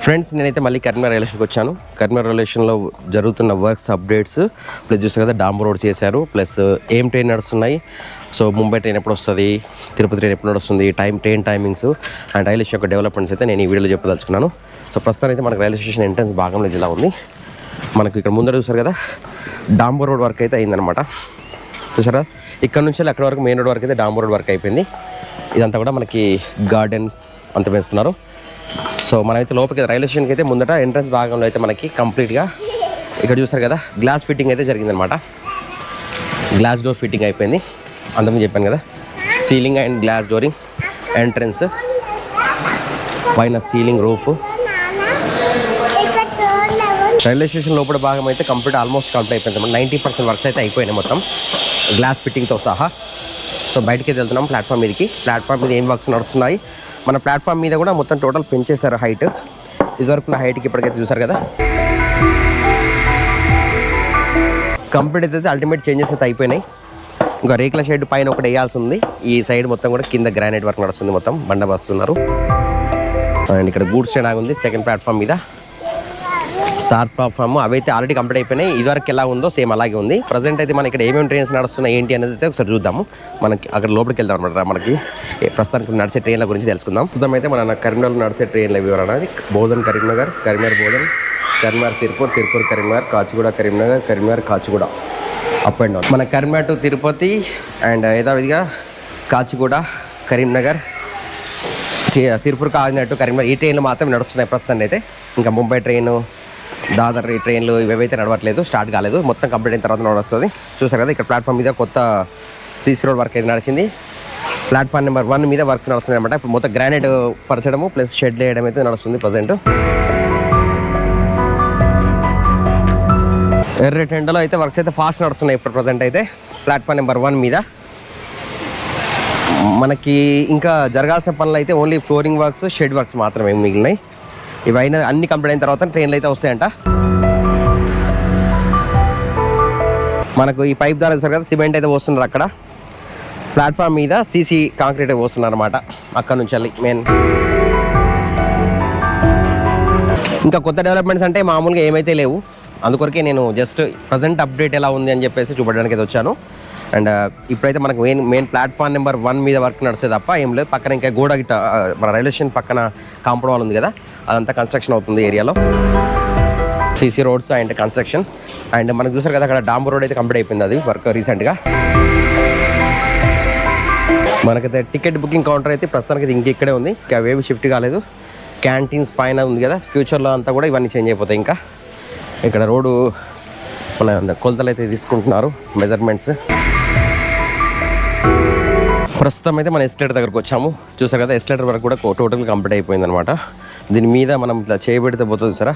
Friends నేనైతే మళ్ళీ కరీంనగర్ రైల్వేషన్కి వచ్చాను. కరీంనగర్ రైల్వేషన్లో జరుగుతున్న వర్క్స్ అప్డేట్స్ ప్లస్ చూస్తే కదా డాంబర్ రోడ్ చేశారు, ప్లస్ ఏం ట్రైన్ నడుస్తున్నాయి, సో ముంబై ట్రైన్ ఎప్పుడు వస్తుంది, తిరుపతి ట్రైన్ ఎప్పుడు నడుస్తుంది, train timings and railway station యొక్క డెవలప్మెంట్స్ అయితే నేను ఈ వీడియోలో చెప్పదలుచుకున్నాను. సో ప్రస్తుతం అయితే మనకు రైల్వే స్టేషన్ ఎంట్రన్స్ భాగంలో ఇలా ఉంది. మనకు ఇక్కడ ముందర చూసారు కదా డాంబర్ రోడ్ వర్క్ అయితే అయిందనమాట. చూసారా ఇక్కడ నుంచి అక్కడ వరకు మెయిన్ రోడ్ వరకు అయితే డాంబర్ రోడ్ వర్క్ అయిపోయింది. ఇదంతా కూడా మనకి గార్డెన్ అంత వేస్తున్నారు. సో మనమైతే లోపలికి రైల్వే స్టేషన్కి అయితే ముందట ఎంట్రన్స్ భాగంలో అయితే మనకి కంప్లీట్గా ఇక్కడ చూసారు కదా గ్లాస్ ఫిట్టింగ్ అయితే జరిగిందనమాట. గ్లాస్ డోర్ ఫిట్టింగ్ అయిపోయింది. అంతకుముందు చెప్పాను కదా సీలింగ్ అండ్ గ్లాస్ డోరింగ్, ఎంట్రన్స్ పైన సీలింగ్, రూఫ్. రైల్వే స్టేషన్ లోపల భాగం అయితే ఆల్మోస్ట్ కంప్లీట్ అయిపోయింది. 90% వర్క్స్ అయితే అయిపోయినాయి మొత్తం గ్లాస్ ఫిట్టింగ్తో సహా. సో బయటికి వెళ్తున్నాం ప్లాట్ఫామ్ మీదకి. ప్లాట్ఫామ్ మీద ఏం వర్క్స్ నడుస్తున్నాయి, మన ప్లాట్ఫామ్ మీద కూడా మొత్తం టోటల్ పెంచేశారు హైట్. ఇదివరకు ఉన్న హైట్కి ఇప్పటికైతే చూసారు కదా కంప్లీట్ అయితే అల్టిమేట్ చేంజెస్ అయితే అయిపోయినాయి. ఇంకా రేకుల షెడ్ పైన ఒకటి వేయాల్సి ఉంది. ఈ సైడ్ మొత్తం కూడా కింద గ్రానైట్ వర్క్ నడుస్తుంది, మొత్తం బండ వస్తున్నారు. అండ్ ఇక్కడ గూడ్స్ ట్రైన్ ఆగుంది సెకండ్ ప్లాట్ఫామ్ మీద. థర్డ్ ప్లాట్ఫామ్ అవైతే ఆల్రెడీ కంప్లీట్ అయిపోయినాయి. ఇదివరకు ఎలా ఉందో సేమ్ అలాగే ఉంది. ప్రజెంట్ అయితే మనకి ఇక్కడ ఏమేమి ట్రైన్స్ నడుస్తున్నాయి ఏంటి అనేది అయితే ఒకసారి చూద్దాము. మనకి అక్కడ లోపలికి వెళ్దాం అనమాట. మనకి ప్రస్తుతానికి నడిచే ట్రైన్ల గురించి తెలుసుకుందాం. ప్రస్తుతం అయితే మన కరీంనగర్లో నడిచే ట్రైన్ల వివరణ. Bodhan Karimnagar, Karimnagar Bodhan, Karimnagar Sirpur, Sirpur Karimnagar, Kacheguda Karimnagar, Karimnagar Kacheguda up and down. మన కరీంనగర్ టు తిరుపతి అండ్ యథావిధిగా కాచిగూడ, కరీంనగర్, సిర్పూర్, కాకినాడ టు కరీంనగర్ ఈ ట్రైన్లు మాత్రం నడుస్తున్నాయి ప్రస్తుతాన్ని అయితే. ఇంకా ముంబై ట్రైన్, దాదర్ ట్రైన్లు ఇవైతే నడవట్లేదు, స్టార్ట్ కాలేదు. మొత్తం కంప్లీట్ అయిన తర్వాత నడుస్తుంది. చూసారు కదా ఇక్కడ ప్లాట్ఫామ్ మీద కొత్త సీసీ రోడ్ వర్క్ అయితే నడిచింది. ప్లాట్ఫామ్ నెంబర్ 1 మీద వర్క్స్ నడుస్తున్నాయి అనమాట. ఇప్పుడు మొత్తం గ్రానైట్ పరచడము ప్లస్ షెడ్ వేయడం అయితే నడుస్తుంది ప్రజెంట్. ఎర్రటెండలో అయితే వర్క్స్ అయితే ఫాస్ట్ నడుస్తున్నాయి ఇప్పుడు ప్రజెంట్ అయితే ప్లాట్ఫామ్ నెంబర్ 1 మీద. మనకి ఇంకా జరగాల్సిన పనులు అయితే only flooring works, shed works మాత్రమే మిగిలినాయి. ఇవైనా అన్ని కంప్లీట్ అయిన తర్వాత ట్రైన్లు అయితే వస్తాయంట. మనకు ఈ పైప్ ద్వారా చూసారు కదా సిమెంట్ అయితే పోస్తున్నారు అక్కడ ప్లాట్ఫామ్ మీద. సీసీ కాంక్రీట్ పోస్తున్నారు అనమాట అక్కడ నుంచి వెళ్ళి మెయిన్. ఇంకా కొత్త డెవలప్మెంట్స్ అంటే మామూలుగా ఏమైతే లేవు. అందుకొరకే నేను జస్ట్ ప్రజెంట్ అప్డేట్ ఎలా ఉంది అని చెప్పేసి చూపడానికి అయితే వచ్చాను. అండ్ ఇప్పుడైతే మనకు మెయిన్ ప్లాట్ఫామ్ నెంబర్ 1 మీద వర్క్ నడిస్తే తప్ప ఏం లేదు. పక్కన ఇంకా గోడ గిట్ట మన రైల్వే స్టేషన్ పక్కన కాంపౌండ్ వాల్ ఉంది కదా, అదంతా కన్స్ట్రక్షన్ అవుతుంది ఏరియాలో. CC roads and construction. And మనకు చూసారు కదా అక్కడ డాంబర్ రోడ్ అయితే కంప్లీట్ అయిపోయింది అది వర్క్ రీసెంట్గా. మనకైతే టికెట్ బుకింగ్ కౌంటర్ అయితే ప్రస్తుతానికి ఇంక ఇక్కడే ఉంది, ఇంకా అవేవి షిఫ్ట్ కాలేదు. క్యాంటీన్స్ పైన ఉంది కదా, ఫ్యూచర్లో అంతా కూడా ఇవన్నీ చేంజ్ అయిపోతాయి. ఇంకా ఇక్కడ రోడ్డు మన కొలతలు అయితే తీసుకుంటున్నారు, మెజర్మెంట్స్. ప్రస్తుతం అయితే మన ఎస్టేటర్ దగ్గరకు వచ్చాము. చూసారు కదా ఎస్టేటర్ వరకు కూడా టోటల్ కంప్లీట్ అయిపోయింది అనమాట. దీని మీద మనం ఇట్లా చేయబెడితే పోతుంది చూసారా,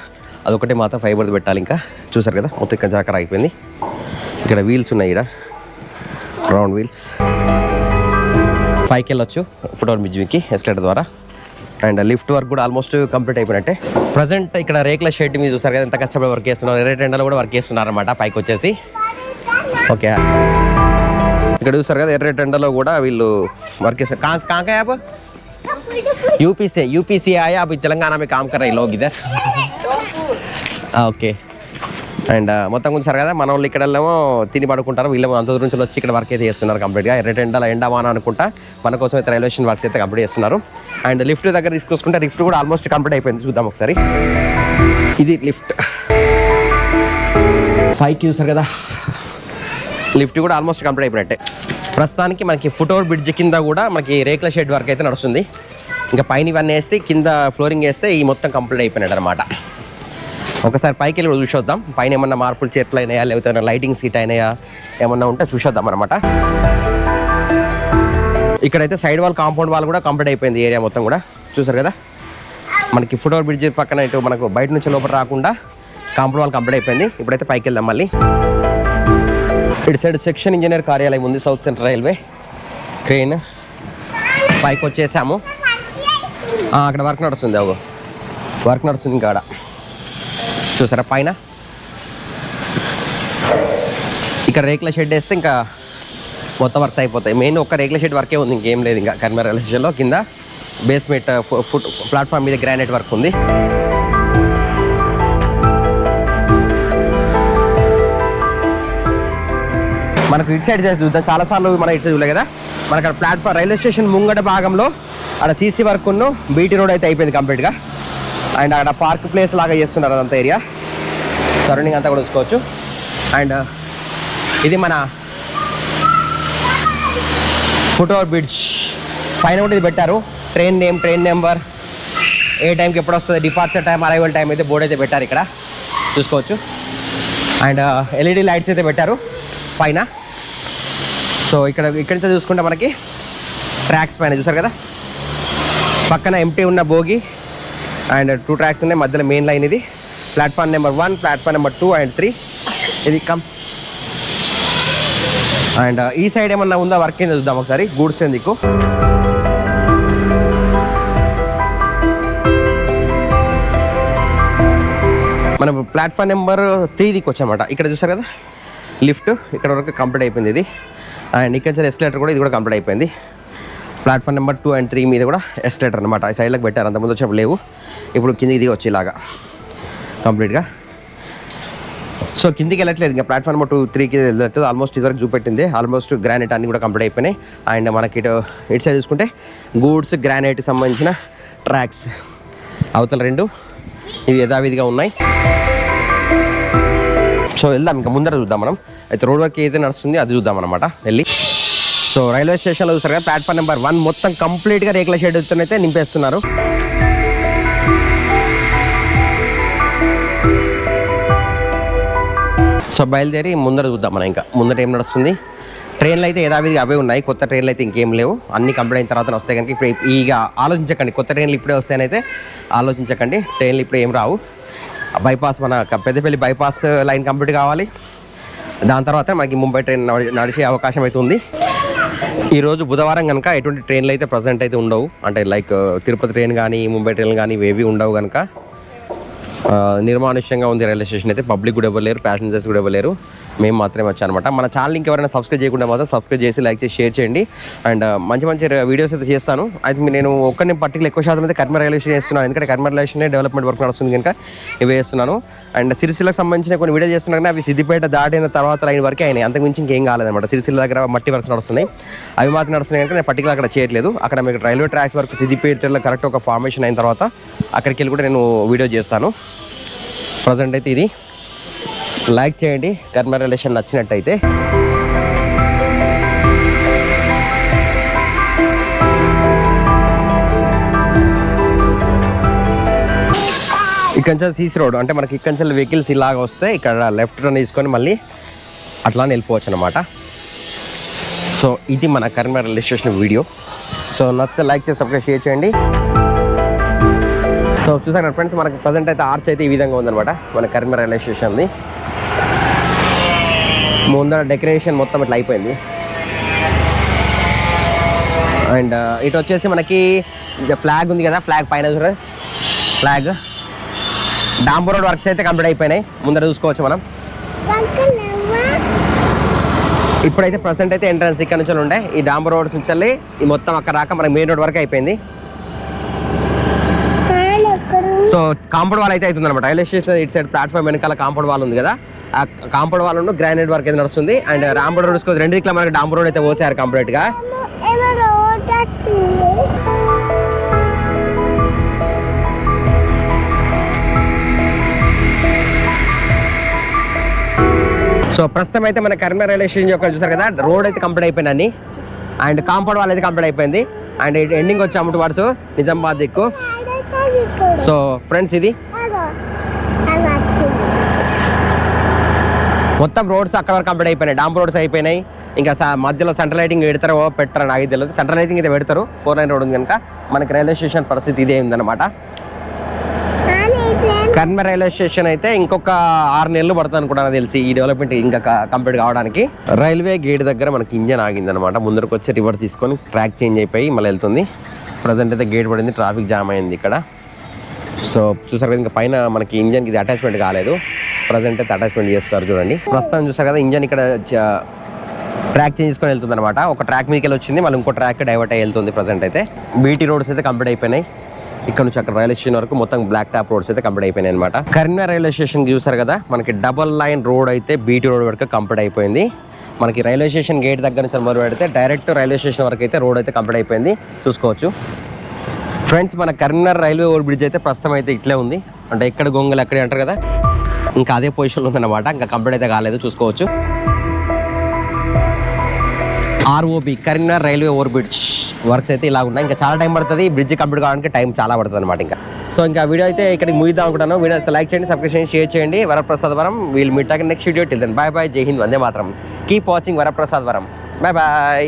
అదొకటి మాత్రం ఫైబర్ది పెట్టాలి. ఇంకా చూసారు కదా మొత్తం ఇక్కడ జాకర అయిపోయింది. ఇక్కడ వీల్స్ ఉన్నాయి, ఇక్కడ రౌండ్ వీల్స్. పైకి వెళ్ళొచ్చు ఫుట్ఓవర్ బ్రిడ్జ్కి ఎస్టేటర్ ద్వారా. అండ్ లిఫ్ట్ వర్క్ కూడా ఆల్మోస్ట్ కంప్లీట్ అయిపోయినట్టే. ప్రజెంట్ ఇక్కడ రేకుల షెడ్ మీద చూసారు కదా ఎంత కష్టపడి వర్క్ చేస్తున్నారు. ఎర్రటెండలో కూడా వర్క్ చేస్తున్నారు అనమాట పైకి వచ్చేసి. ఓకే ఇక్కడ చూసారు కదా ఎర్రటెండలో కూడా వీళ్ళు వర్క్ చేస్తారు. कहाँ का है आप? यूपी से आया, अभी तेलंगाना में काम कर रहे लोग इधर. ఓకే. అండ్ మొత్తం చూసారు కదా మన వాళ్ళు ఇక్కడ తిని పడుకుంటారు, వీళ్ళు అంత దూరం నుంచి వచ్చి ఇక్కడ వర్క్ అయితే చేస్తున్నారు కంప్లీట్గా. ఎర్రటెండల ఎండమాన అనుకుంటా మన కోసం అయితే రైల్వే స్టేషన్ వర్క్స్ అయితే కంప్లీట్ చేస్తున్నారు. అండ్ లిఫ్ట్ దగ్గర తీసుకొచ్చుకుంటే లిఫ్ట్ కూడా ఆల్మోస్ట్ కంప్లీట్ అయిపోయింది. చూద్దాం ఒకసారి. ఇది లిఫ్ట్ పైకి చూసారు కదా, లిఫ్ట్ కూడా ఆల్మోస్ట్ కంప్లీట్ అయిపోయినట్టే. ప్రస్తుతానికి మనకి ఫుట్ఓవర్ బ్రిడ్జ్ కింద కూడా మనకి రేకుల షెడ్ వర్క్ అయితే నడుస్తుంది. ఇంకా పైన ఇవన్నీ వేస్తే కింద ఫ్లోరింగ్ వేస్తే ఈ మొత్తం కంప్లీట్ అయిపోయినట్టు అనమాట. ఒకసారి పైకి వెళ్ళి చూసొద్దాం పైన ఏమన్నా మార్పులు చేర్పులు అయినాయా, లేకపోతే లైటింగ్ సీట్ అయినాయా, ఏమన్నా ఉంటే చూసొద్దాం అనమాట. ఇక్కడైతే సైడ్ వాల్, కాంపౌండ్ వాల్ కూడా కంప్లీట్ అయిపోయింది ఏరియా మొత్తం కూడా. చూసారు కదా మనకి ఫుట్ఓవర్ బ్రిడ్జ్ పక్కన ఇటు మనకు బయట నుంచి లోపల రాకుండా కాంపౌండ్ వాల్ కంప్లీట్ అయిపోయింది. ఇప్పుడైతే పైకి వెళ్దాం మళ్ళీ. ఇటు సైడ్ సెక్షన్ ఇంజనీర్ కార్యాలయం ఉంది, సౌత్ సెంట్రల్ రైల్వే ట్రైన్. పైకి వచ్చేసాము. అక్కడ వర్క్ నడుస్తుంది, వర్క్ నడుస్తుంది ఇంకా ఆడ చూసారా పైన. ఇక్కడ రేకుల షెడ్ వేస్తే ఇంకా మొత్తం వర్క్స్ అయిపోతాయి. మెయిన్ ఒక రేకుల షెడ్ వర్కే ఉంది, ఇంకేం లేదు. ఇంకా కరీంనగర్ రైల్వే స్టేషన్లో కింద బేస్మెంట్ ఫుట్ ప్లాట్ఫామ్ మీద గ్రానైట్ వర్క్ ఉంది. మనకు ఇటు సైడ్ చేసి చూద్దాం. చాలాసార్లు మనం ఇటు సైడ్ చూడలే కదా. మనకు అక్కడ ప్లాట్ఫామ్ రైల్వే స్టేషన్ ముంగట భాగంలో అక్కడ సీసీ వర్క్ బీటీ రోడ్ అయితే అయిపోయింది కంప్లీట్గా. అండ్ అక్కడ పార్క్ ప్లేస్ లాగా చేస్తున్నారు అదంతా ఏరియా, సరౌండింగ్ అంతా కూడా చూసుకోవచ్చు. అండ్ ఇది మన ఫుట్ ఓవర్ బ్రిడ్జ్ పైన కూడా ఇది పెట్టారు. ట్రైన్ నేమ్, ట్రైన్ నెంబర్, ఏ టైంకి ఎప్పుడు వస్తుంది, డిపార్చర్ టైం, అరైవల్ టైం అయితే బోర్డు అయితే పెట్టారు ఇక్కడ చూసుకోవచ్చు. అండ్ ఎల్ఈడి లైట్స్ అయితే పెట్టారు పైన. సో ఇక్కడి నుంచి చూసుకుంటే మనకి ట్రాక్స్ పైన చూసారు కదా, పక్కన ఎంటీ ఉన్న బోగి అండ్ 2 ట్రాక్స్ ఉన్నాయి. మధ్యలో మెయిన్ లైన్ ఇది. Platform number 1, platform number 2 and 3 ఇది అండ్ ఈ సైడ్ ఏమన్నా ఉందా వర్క్ ఏందో చూద్దాం ఒకసారి. గూడ్స్ ఎందుకు మనం ప్లాట్ఫామ్ నెంబర్ 3 దిక్కు వచ్చామన్నమాట. ఇక్కడ చూసారు కదా లిఫ్ట్, ఇక్కడ వరకు కంప్లీట్ అయిపోయింది ఇది. అండ్ ఇక్కడ ఎస్కలేటర్ కూడా, ఇది కూడా కంప్లీట్ అయిపోయింది. ప్లాట్ఫామ్ నెంబర్ 2 అండ్ 3 మీద కూడా ఎస్కలేటర్ అనమాట. ఈ సైడ్లోకి పెట్టారు, అంతకుముందు వచ్చినప్పుడు లేవు, ఇప్పుడు కిందికి దిగి వచ్చేలాగా కంప్లీట్గా. సో కిందికి వెళ్ళట్లేదు ఇంకా, ప్లాట్ఫామ్ నెంబర్ 2, 3కి వెళ్ళట్లేదు. ఆల్మోస్ట్ ఇదివరకు చూపెట్టింది. ఆల్మోస్ట్ గ్రానైట్ అన్ని కూడా కంప్లీట్ అయిపోయినాయి. అండ్ మనకి ఇటు సైడ్ చూసుకుంటే గూడ్స్ గ్రానైట్కి సంబంధించిన ట్రాక్స్ అవతల 2 ఇవి యథావిధిగా ఉన్నాయి. సో వెళ్దాం, ఇంకా ముందర చూద్దాం మనం. అయితే రోడ్ వర్క్ ఏదైతే నడుస్తుంది అది చూద్దాం అనమాట వెళ్ళి. సో రైల్వే స్టేషన్లో చూస్తారు కదా, ప్లాట్ఫామ్ నెంబర్ 1 మొత్తం కంప్లీట్గా రేకుల షెడ్తో అయితే నింపేస్తున్నారు. సో బయలుదేరి ముందర చూద్దాం మనం. ఇంకా ముందర ఏం నడుస్తుంది. ట్రైన్లు అయితే యథావిధిగా అవే ఉన్నాయి, కొత్త ట్రైన్లు అయితే ఇంకేం లేవు. అన్ని కంప్లీట్ అయిన తర్వాత వస్తాయి కనుక ఇప్పుడు ఇక ఆలోచించకండి, కొత్త ట్రైన్లు ఇప్పుడే వస్తాయనైతే ఆలోచించకండి. ట్రైన్లు ఇప్పుడు ఏం రావు. బైపాస్ మన పెద్దపల్లి బైపాస్ లైన్ కంప్లీట్ కావాలి, దాని తర్వాత మనకి ముంబై ట్రైన్ నడిచే అవకాశం అయితే ఉంది. ఈరోజు బుధవారం కనుక ఎటువంటి ట్రైన్లు అయితే ప్రజెంట్ అయితే ఉండవు. అంటే లైక్ తిరుపతి ట్రైన్ కానీ ముంబై ట్రైన్ కానీ ఇవేవి ఉండవు కనుక నిర్మానుష్యంగా ఉంది రైల్వే స్టేషన్ అయితే. పబ్లిక్ కూడా ఇవ్వలేరు, ప్యాసింజర్స్ కూడా ఇవ్వలేరు, మేము మాత్రమే వచ్చానమాట. మన ఛానల్ ఇంకెవరైనా సబ్స్క్రైబ్ చేయకుండా మాత్రం సబ్స్క్రైబ్ చేసి లైక్ చేసి షేర్ చేయండి. అండ్ మంచి మంచి వీడియోస్ అయితే చేస్తాను. అయితే నేను ఒక్కరిని పర్టికులర్ ఎక్కువ శాతం అయితే కర్మ రైల్వే స్టేషన్ చేస్తున్నాను, ఎందుకంటే కర్మ రైల్వే స్టేషన్ డెవలప్మెంట్ వర్క్ నడుస్తుంది కనుక ఇవి చేస్తున్నాను. అండ్ సిరిసిల్లకు సంబంధించిన కొన్ని వీడియో చేస్తున్నాను కానీ అవి సిద్దిపేట దాటిన తర్వాత లైన్ వరకే అయినాయి, అంతకుమించి ఇంకేం కాలేదన్నమాట. సిరిసిల్ల దగ్గర మట్టి వర్క్స్ నడుస్తున్నాయి, అవి మాత్రం నడుస్తున్నాయి కనుక నేను పర్టికులర్ అక్కడ చేయట్లేదు. అక్కడ మీకు రైల్వే ట్రాక్స్ వరకు సిద్దిపేటలో కరెక్ట్ ఒక ఫార్మేషన్ అయిన తర్వాత అక్కడికి వెళ్ళి కూడా నేను వీడియో చేస్తాను. ప్రజెంట్ అయితే ఇది లైక్ చేయండి కర్మ రిలేషన్ నచ్చినట్టయితే. ఇక్కడ నుంచి సీసీ రోడ్ అంటే మనకి ఇక్కడ నుంచి వెహికల్స్ ఇలాగ వస్తే ఇక్కడ లెఫ్ట్ టర్న్ తీసుకొని మళ్ళీ అట్లా వెళ్ళిపోవచ్చు అనమాట. సో ఇది మన కర్మ రైల్వే స్టేషన్ వీడియో. సో నచ్చితే లైక్ చేసి సబ్స్క్రైబ్ షేర్ చేయండి. సో చూసాను ఫ్రెండ్స్, మనకి ప్రజెంట్ అయితే ఆర్చ్ అయితే ఈ విధంగా ఉందన్నమాట మన కర్మ రైల్వే స్టేషన్ది. ముందర డెకరేషన్ మొత్తం ఇట్లా అయిపోయింది. అండ్ ఇటు వచ్చేసి మనకి ఫ్లాగ్ ఉంది కదా, ఫ్లాగ్ పైన చూడండి, ఫ్లాగ్ డాంబర్ రోడ్ వర్క్స్ అయితే కంప్లీట్ అయిపోయినాయి, ముందర చూసుకోవచ్చు మనం. ఇప్పుడైతే ప్రజెంట్ అయితే ఎంట్రన్స్ ఇక్కడ నుంచి ఉండే ఈ డాంబర్ రోడ్స్ నుంచి వెళ్ళి ఈ మొత్తం అక్కడ రాక మనకి మెయిన్ రోడ్ వరకు అయిపోయింది. సో కాంపౌండ్ వాల్ అయితే అవుతుంది అనమాట రైల్వే స్టేషన్ ఇటు సైడ్ ప్లాట్ఫామ్ వెనకాల కాంపౌండ్ వాల్ ఉంది కదా, ఆ కాంపౌండ్ వాల్ గ్రానైట్ వర్క్ అయితే నడుస్తుంది. అండ్ రాంబర్ రోడ్ 2 దిక్కుల మనకి డాంబర్ రోడ్ అయితే పోసారు కంప్లీట్ గా. సో ప్రస్తుతం అయితే మన కర్మ రైల్వే స్టేషన్ యొక్క చూసారు కదా, రోడ్ అయితే కంప్లీట్ అయిపోయిందండి. అండ్ కాంపౌండ్ వాల్ అయితే కంప్లీట్ అయిపోయింది. అండ్ ఎండింగ్ వచ్చి అమ్మటి వాడ్స్ నిజామాబాద్ దిక్కు. సో ఫ్రెండ్స్ ఇది మొత్తం రోడ్స్ అక్కడ వరకు కంప్లీట్ అయిపోయినాయి, డాంబర్ రోడ్స్ అయిపోయినాయి. ఇంకా మధ్యలో సెంట్రల్ లైటింగ్ పెడతారో పెట్టారో నాకు తెలియదు. సెంట్రల్ లైటింగ్ అయితే పెడతారు, 4 లైన్ రోడ్ ఉంది కనుక మనకి రైల్వే స్టేషన్ పరిస్థితి ఇదే ఉందన్నమాట. కర్మ రైల్వే స్టేషన్ అయితే ఇంకొక 6 నెలలు పడుతుంది అనుకుంటాను తెలిసి ఈ డెవలప్మెంట్ ఇంకా కంప్లీట్ కావడానికి. రైల్వే గేట్ దగ్గర మనకి ఇంజన్ ఆగింది అనమాట, ముందరకు వచ్చి రివర్స్ తీసుకొని ట్రాక్ చేంజ్ అయిపోయి మళ్ళీ వెళ్తుంది. ప్రజెంట్ అయితే గేట్ పడింది, ట్రాఫిక్ జామ్ అయింది ఇక్కడ. సో చూసారు కదా, ఇంకా పైన మనకి ఇంజన్కి ఇది అటాచ్మెంట్ కాలేదు, ప్రజెంట్ అయితే అటాచ్మెంట్ చేస్తారు చూడండి. ప్రస్తుతం చూసారు కదా ఇంజన్ ఇక్కడ ట్రాక్ చేంజ్ చేసుకొని వెళ్తుంది అనమాట. ఒక ట్రాక్ మీదకి వచ్చింది, మళ్ళీ ఇంకో ట్రాక్ డైవర్ట్ అయ్యి వెళ్తుంది. ప్రజెంట్ అయితే బీటీ రోడ్స్ అయితే కంప్లీట్ అయిపోయినాయి. ఇక్కడ నుంచి అక్కడ రైల్వే స్టేషన్ వరకు మొత్తం బ్లాక్ టాప్ రోడ్స్ అయితే కంప్లీట్ అయిపోయినాయి అనమాట. కరీంనగర్ రైల్వే స్టేషన్ చూసారు కదా, మనకి డబల్ లైన్ రోడ్ అయితే బీటీ రోడ్ వరకు కంప్లీట్ అయిపోయింది. మనకి రైల్వే స్టేషన్ గేట్ దగ్గర నుంచి మొదలు పెడితే డైరెక్ట్ రైల్వే స్టేషన్ వరకు అయితే రోడ్ అయితే కంప్లీట్ అయిపోయింది, చూసుకోవచ్చు ఫ్రెండ్స్. మన కరీంనగర్ రైల్వే ఓవర్ బ్రిడ్జ్ అయితే ప్రస్తుతం అయితే ఇట్లే ఉంది, అంటే ఎక్కడ గొంగలు ఎక్కడే అంటారు కదా, ఇంకా అదే పొజిషన్లో ఉందన్నమాట, ఇంకా కంప్లీట్ అయితే కాలేదు, చూసుకోవచ్చు. ROB Karimnagar railway over bridge works అయితే ఇలా ఉన్నాయి. ఇంకా చాలా టైం పడుతుంది, బ్రిడ్జ్ కంప్లీట్ కావడానికి టైం చాలా పడుతుంది అనమాట. ఇంకా సో ఇంకా వీడియో అయితే ఇక్కడికి ముగిద్దాం అనుకుంటాను. వీడియో అయితే లైక్ చేయండి, సబ్స్క్రైబ్ చేయండి, షేర్ చేయండి. Varaprasad Varam will meet next video till then bye bye, జై హింద్, వందే మాత్రం. కీప్ వాచింగ్ వరప్రసాద్ వరం, బాయ్ బాయ్.